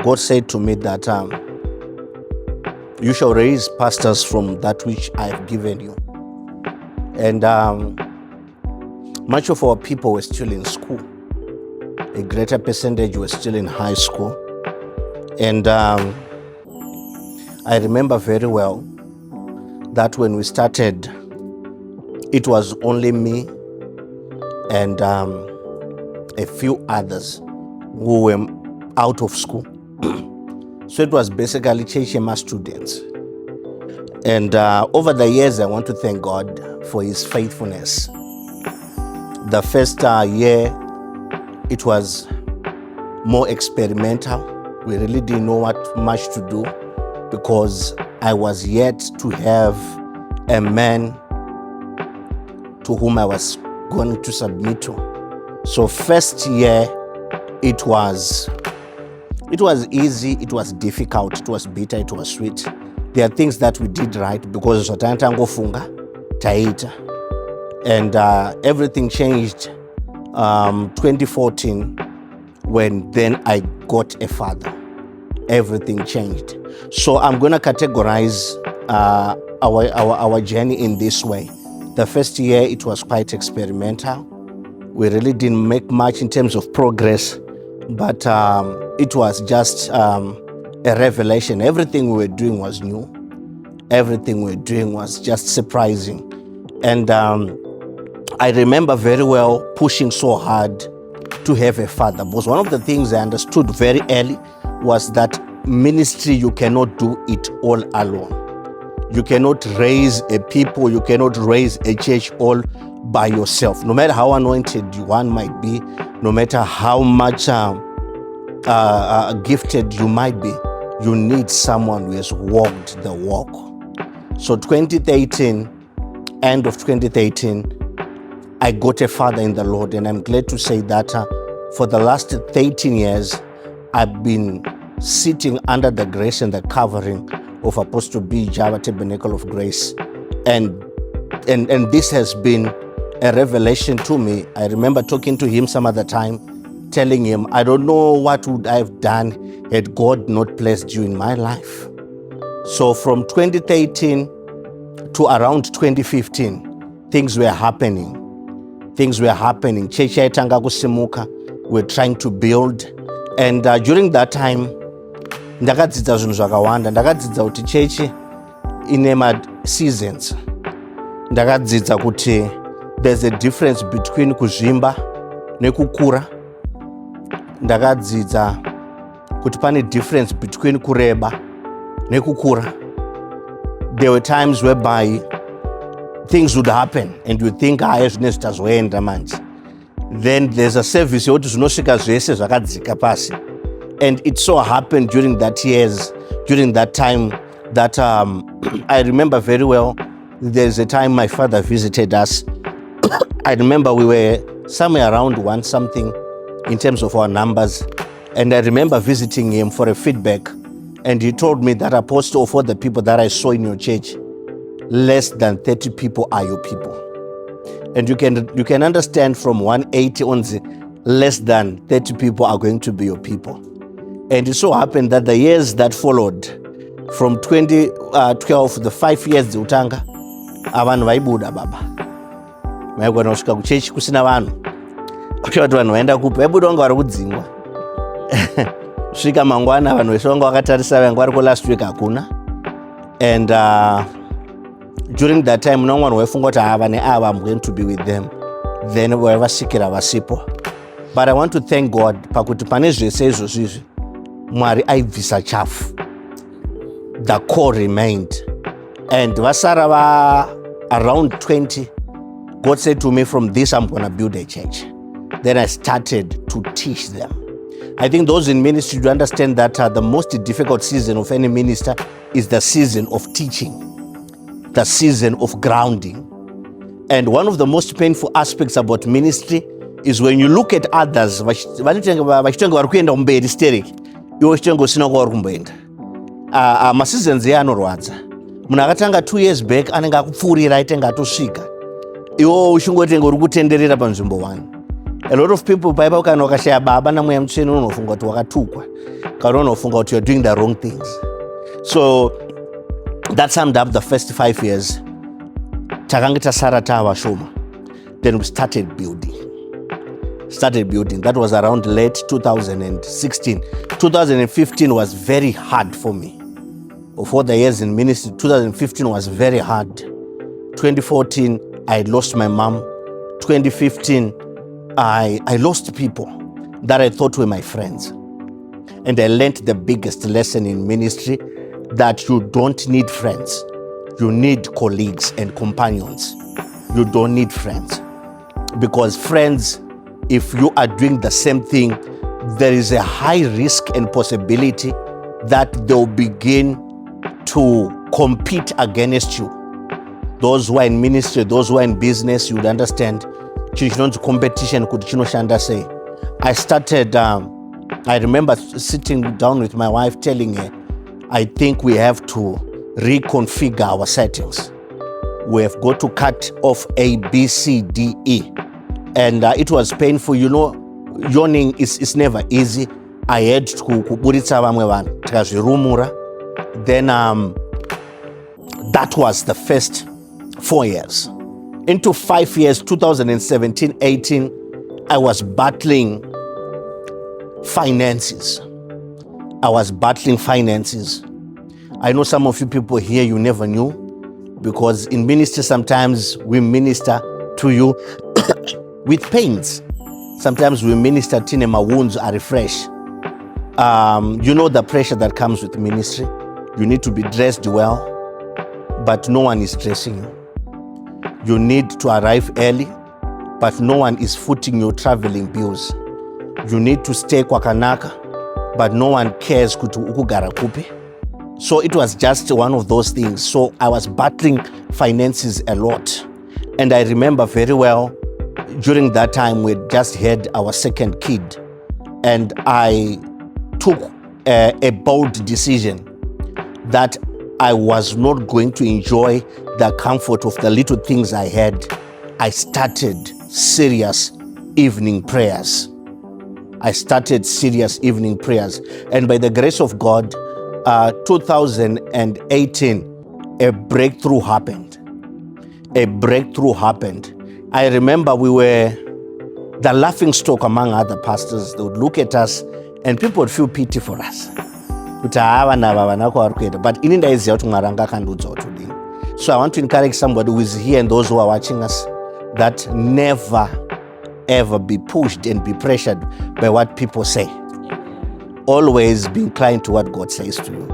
God said to me that you shall raise pastors from that which I have given you. And much of our people were still in school. A greater percentage were still in high school. And I remember very well that when we started, it was only me and a few others who were out of school. So it was basically Cheshire students. And over the years, I want to thank God for His faithfulness. The first year, it was more experimental. We really didn't know what much to do because I was yet to have a man to whom I was going to submit to. So first year, it was easy, it was difficult, it was bitter, it was sweet. There are things that we did right because and everything changed 2014 when then I got a father. Everything changed. So I'm going to categorize our journey in this way. The first year, it was quite experimental. We really didn't make much in terms of progress, but it was just a revelation. Everything we were doing was new. Everything we were doing was just surprising. And I remember very well pushing so hard to have a father, because one of the things I understood very early was that ministry, you cannot do it all alone. You cannot raise a people, you cannot raise a church all by yourself. No matter how anointed one might be, no matter how much gifted you might be, you need someone who has walked the walk. So 2013, end of 2013, I got a father in the Lord, and I'm glad to say that for the last 13 years, I've been sitting under the grace and the covering of Apostle B. Java Tabernacle of Grace. And this has been a revelation to me. I remember talking to him some other time, telling him, I don't know what would I have done had God not placed you in my life. So from 2013 to around 2015, things were happening. Church yaitanga kusimuka. We're trying to build. And during that time, ndakadzidza zvinhu zvakawanda. Ndakadzidza kuti chechi ine seasons. Ndakadzidza kuti there's a difference between kuzvimba nekukura. Ndakadzidza kuti pane difference between kureba nekukura. There were times whereby things would happen and you think zvine zvitazoenda manje. Then there's a service yokuti zvinosvika zvese zvakadzika pasi. And it so happened during that time that I remember very well, there's a time my father visited us. I remember we were somewhere around 1 something in terms of our numbers. And I remember visiting him for a feedback. And he told me that, Apostle, for the people that I saw in your church, less than 30 people are your people. And you can understand from 180 on, less than 30 people are going to be your people. And it so happened that the years that followed, from 2012, the 5 years utanga, avanhu vaibuda baba. Maigona kusvika kuchechi kusina vanhu. Kusvika kuti vanhu vaenda kupa, vaibuda vanga vari kudzingwa. Svika mangwana vanhu vese vanga vakatarisa vanga vari last week hakuna. And during that time, no one waifunga kuti I'm going to be with them. Then vasikira vasipo. But I want to thank God pakuti pane zvese izvozvizvi Mwari aibvisa chafu. The core remained. And vasara around 20, God said to me, from this I'm going to build a church. Then I started to teach them. I think those in ministry do understand that the most difficult season of any minister is the season of teaching, the season of grounding. And one of the most painful aspects about ministry is when you look at others, vachitenga vari kuenda kumberi stereki, iwe uchitenga usina kwauri kumboenda. Masizons anorwadza. Munhu akatanga 2 years back anenge akupfuurira aitenga atosvika. Iwo uchingotenga uri kutenderera panzvimbo 1. A lot of people paipa ukana wakashaya baba namweya mutsvene unofunga kuti wakatukwa kana unofunga kuti you're doing the wrong things. So that summed up the first 5 years. Takanga tasara tavashoma. Then we started building. That was around late 2016. 2015 was very hard for me. Of all the years in ministry, 2015 was very hard. 2014, I lost my mom. 2015, I lost people that I thought were my friends. And I learned the biggest lesson in ministry, that you don't need friends. You need colleagues and companions. You don't need friends. Because friends, if you are doing the same thing, there is a high risk and possibility that they'll begin to compete against you. Those who are in ministry, those who are in business, you would understand. Competition. I started, I remember sitting down with my wife telling her, I think we have to reconfigure our settings. We have got to cut off A, B, C, D, E. And it was painful. You know, yawning is never easy. I had to kuburitsa vamwe vanhu tikazvirumura. Then that was the first 4 years. Into 5 years, 2017-18, I was battling finances. I know some of you people here, you never knew, because in ministry sometimes we minister to you with pains. Sometimes we minister till my wounds are fresh. You know the pressure that comes with ministry. You need to be dressed well, but no one is dressing you. You need to arrive early, but no one is footing your traveling bills. You need to stay kwakanaka, but no one cares kuti ukugara kupi. So it was just one of those things. So I was battling finances a lot. And I remember very well, during that time, we just had our second kid. And I took a bold decision that I was not going to enjoy the comfort of the little things I had. I started serious evening prayers. And by the grace of God, 2018, a breakthrough happened. I remember we were the laughing stock among other pastors. They would look at us and people would feel pity for us. But so I want to encourage somebody who is here and those who are watching us that never, ever be pushed and be pressured by what people say. Always be inclined to what God says to you.